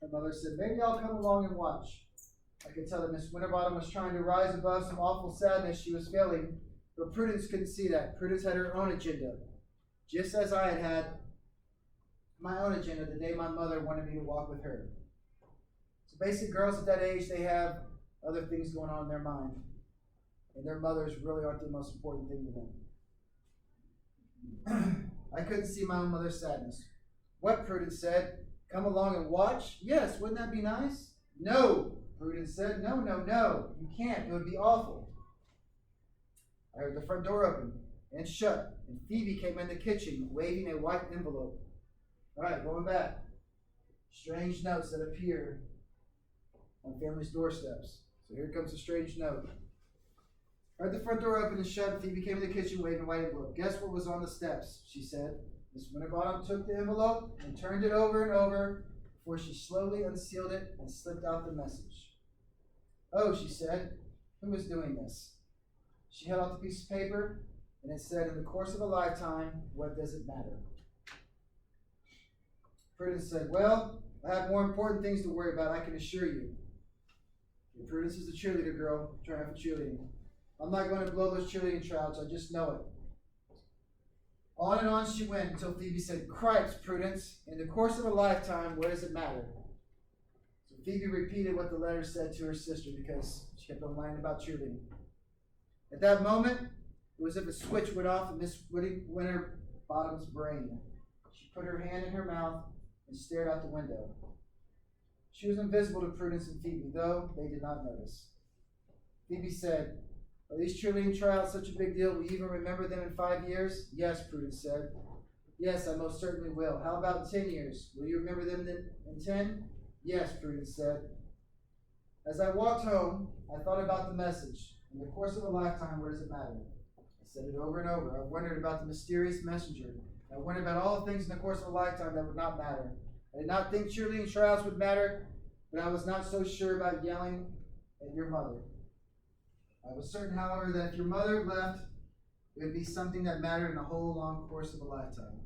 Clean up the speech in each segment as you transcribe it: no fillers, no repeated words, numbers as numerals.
Her mother said, maybe I'll come along and watch. I could tell that Miss Winterbottom was trying to rise above some awful sadness she was feeling, but Prudence couldn't see that. Prudence had her own agenda, just as I had had my own agenda the day my mother wanted me to walk with her. So basically, girls at that age, they have other things going on in their mind, and their mothers really aren't the most important thing to them. I couldn't see my own mother's sadness. What, Prudence said? Come along and watch? Yes, wouldn't that be nice? No, Prudence said. No, no, no. You can't. It would be awful. I heard the front door open and shut, and Phoebe came in the kitchen waving a white envelope. All right, going back. Strange notes that appear on families' doorsteps. So here comes a strange note. I heard the front door open and shut, and Phoebe came in the kitchen waving a white envelope. Guess what was on the steps, she said. Miss Winterbottom took the envelope and turned it over and over before she slowly unsealed it and slipped out the message. Oh, she said, who is doing this? She held out the piece of paper, and it said, in the course of a lifetime, what does it matter? Prudence said, well, I have more important things to worry about, I can assure you. And Prudence is a cheerleader girl, trying for cheerleading. I'm not going to blow those cheerleading trouts, I just know it. On and on she went until Phoebe said, Cripes, Prudence, in the course of a lifetime, what does it matter? So Phoebe repeated what the letter said to her sister because she kept on lying about cheerleading. At that moment, it was as if a switch went off in Miss Winterbottom's brain. She put her hand in her mouth and stared out the window. She was invisible to Prudence and Phoebe, though they did not notice. Phoebe said, are these cheerleading tryouts such a big deal? Will you even remember them in 5 years? Yes, Prudence said. Yes, I most certainly will. How about 10 years? Will you remember them in 10? Yes, Prudence said. As I walked home, I thought about the message. In the course of a lifetime, what does it matter? I said it over and over. I wondered about the mysterious messenger. I wondered about all the things in the course of a lifetime that would not matter. I did not think cheerleading tryouts would matter, but I was not so sure about yelling at your mother. I was certain, however, that if your mother left, it would be something that mattered in the whole long course of a lifetime.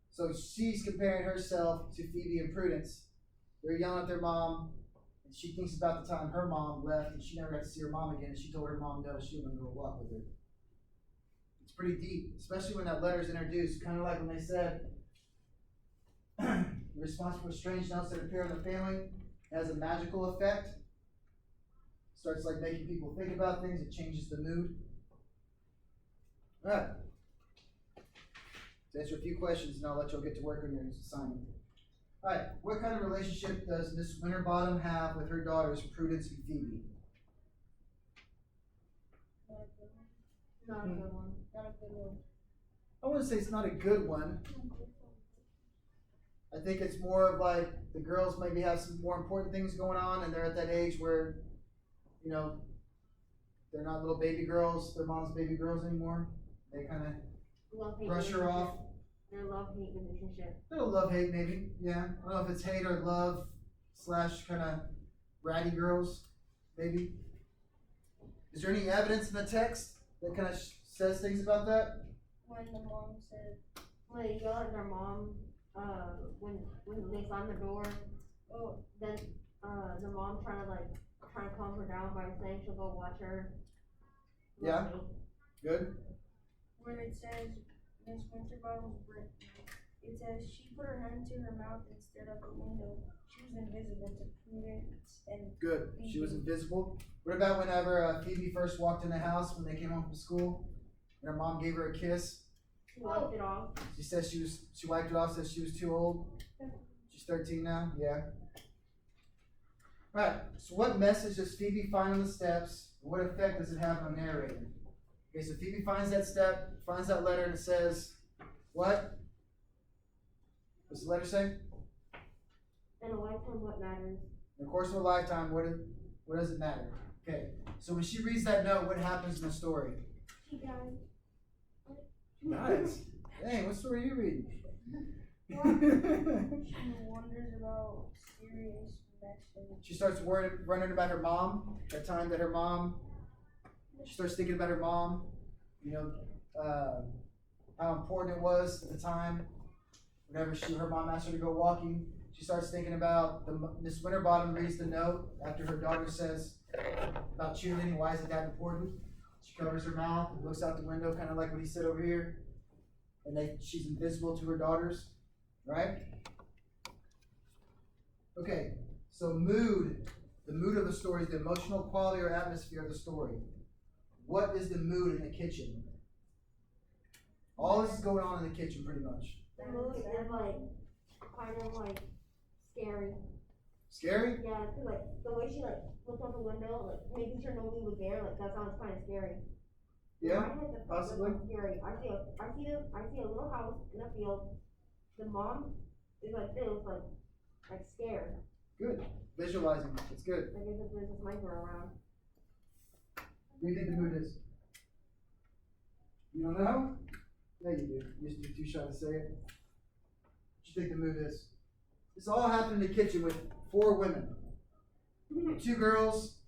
So she's comparing herself to Phoebe and Prudence. They're yelling at their mom, and she thinks about the time her mom left, and she never got to see her mom again, and she told her mom no, she wouldn't go walk with her. It's pretty deep, especially when that letter is introduced, kind of like when they said, you're responsible for strange notes that appear in the family. It has a magical effect. Starts like making people think about things. It changes the mood. All right. To answer a few questions, and I'll let you all get to work on your assignment. All right. What kind of relationship does Miss Winterbottom have with her daughters, Prudence and Phoebe? Not a good one. Not a good one. I wouldn't say it's not a good one. I think it's more of like the girls maybe have some more important things going on, and they're at that age where, you know, they're not little baby girls, their mom's baby girls anymore. They kind of brush her off. Their love-hate relationship. Little love-hate maybe, yeah. I don't know if it's hate or love / kind of bratty girls, maybe. Is there any evidence in the text that kind of says things about that? When the mom said, When they yell at their mom, when they slam the door, then the mom trying to calm her down by saying she'll go watch her. Yeah. Good. when it says Miss Winterbottom's brick, it says she put her hand to her mouth and stared out the window. She was invisible to Prudence and Good. She was invisible. What about whenever Phoebe first walked in the house when they came home from school and her mom gave her a kiss? She wiped it off. She said she wiped it off, said she was too old. She's 13 now, yeah. Right, so what message does Phoebe find on the steps? And what effect does it have on the narrator? Okay, so Phoebe finds that letter, and it says, what? What's the letter say? In a lifetime, what matters? In the course of a lifetime, what does it matter? Okay, so when she reads that note, what happens in the story? She died. Nice. Dang, what story are you reading? she wonders about serious messages. She starts wondering about her mom. That time that she starts thinking about her mom. You know, how important it was at the time. whenever her mom asks her to go walking, she starts thinking about Miss Winterbottom reads the note after her daughter says about cheerleading, why is it that important? She covers her mouth and looks out the window, kind of like what he said over here. And she's invisible to her daughters, right? Okay, so mood. The mood of the story is the emotional quality or atmosphere of the story. What is the mood in the kitchen? All this is going on in the kitchen, pretty much. The mood is like, kind of like, scary. Scary? Yeah, cause like, the way she like, looked out the window, like, making sure nobody was there, like, that sounds kinda scary. Yeah, I think that's possibly. scary. I see a little house in a field. The mom is like this, like scared. Good. Visualizing. It's good. Like if there's a sniper around. What do you think the mood is? You don't know? Yeah, you do. You're just too shy to say it. What do you think the mood is? This all happened in the kitchen with 4 women. 2 girls,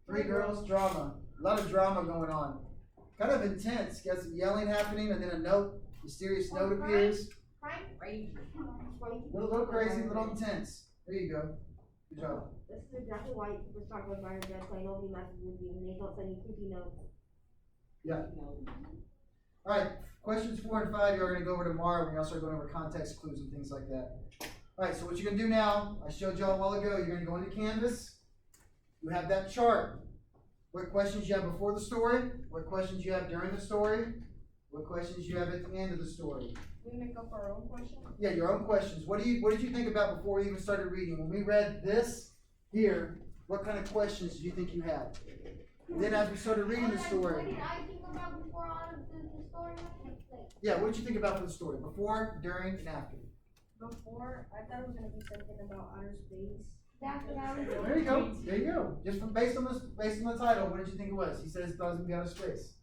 3 girls, drama. A lot of drama going on. Kind of intense. Got some yelling happening, and then a note, mysterious note appears. Crazy. A little crazy, a little intense. There you go. Good job. This is exactly why people talk about my dad saying nobody messes with you and they don't send you creepy notes. Yeah. Alright, questions 4 and 5 you're going to go over tomorrow when we also start going over context clues and things like that. Alright, so what you're going to do now, I showed you all a while ago, you're going to go into Canvas. You have that chart. What questions you have before the story, what questions you have during the story, what questions you have at the end of the story. We make up our own questions? Yeah, your own questions. What did you think about before we even started reading? When we read this here, what kind of questions did you think you had? And then as we started reading the story. What did I think about before all of the story? Yeah, what did you think about for the story? Before, during, and after? Before, I thought it was gonna be something about outer space. That's what I was There you go. There you go. Just from based on the title, what did you think it was? He says it doesn't be out of space.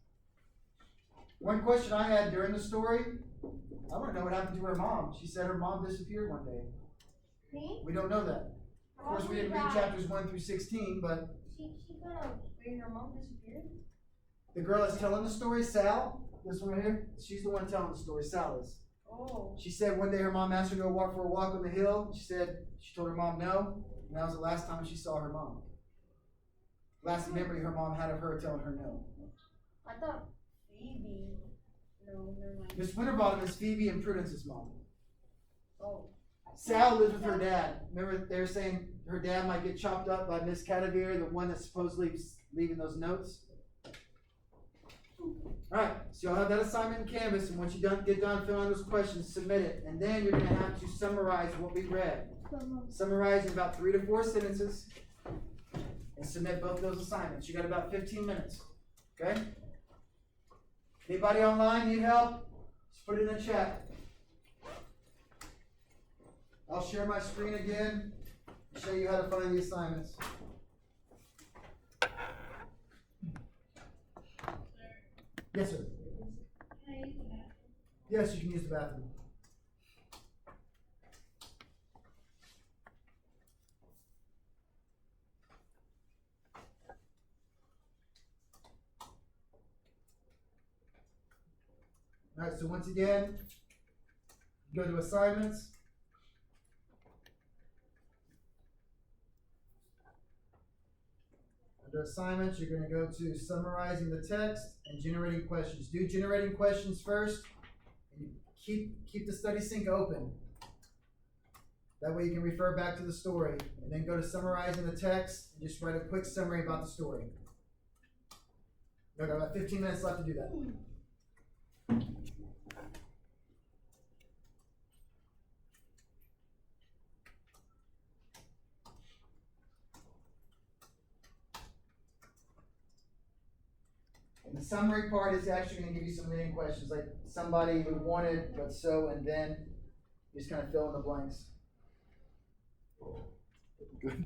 One question I had during the story, I want to know what happened to her mom. She said her mom disappeared one day. See? We don't know that. Of course, we didn't read chapters 1 through 16, but She could have. Wait, her mom disappeared? the girl that's telling the story, Sal, this one right here, she's the one telling the story. Sal is. Oh. She said one day her mom asked her to go walk for a walk on the hill. She told her mom no, and that was the last time she saw her mom. Last memory her mom had of her telling her no. I thought Phoebe. No, never mind. Miss Winterbottom is Phoebe and Prudence's mom. Oh. Sal lives with her dad. Remember, they were saying her dad might get chopped up by Miss Cadavere, the one that's supposedly leaving those notes. Alright, so you'll have that assignment in Canvas, and once you get done filling out those questions, submit it. And then you're going to have to summarize what we read. Summarize in about 3 to 4 sentences, and submit both of those assignments. You got about 15 minutes. Okay? Anybody online need help? Just put it in the chat. I'll share my screen again and show you how to find the assignments. Yes, sir. Yes, you can use the bathroom. Alright, so once again, go to assignments. Under assignments, you're going to go to summarizing the text and generating questions. Do generating questions first, and keep the study sync open. That way you can refer back to the story, and then go to summarizing the text and just write a quick summary about the story. We've got about 15 minutes left to do that. And the summary part is actually going to give you some leading questions, like somebody who wanted, but so, and then. You just kind of fill in the blanks. Good.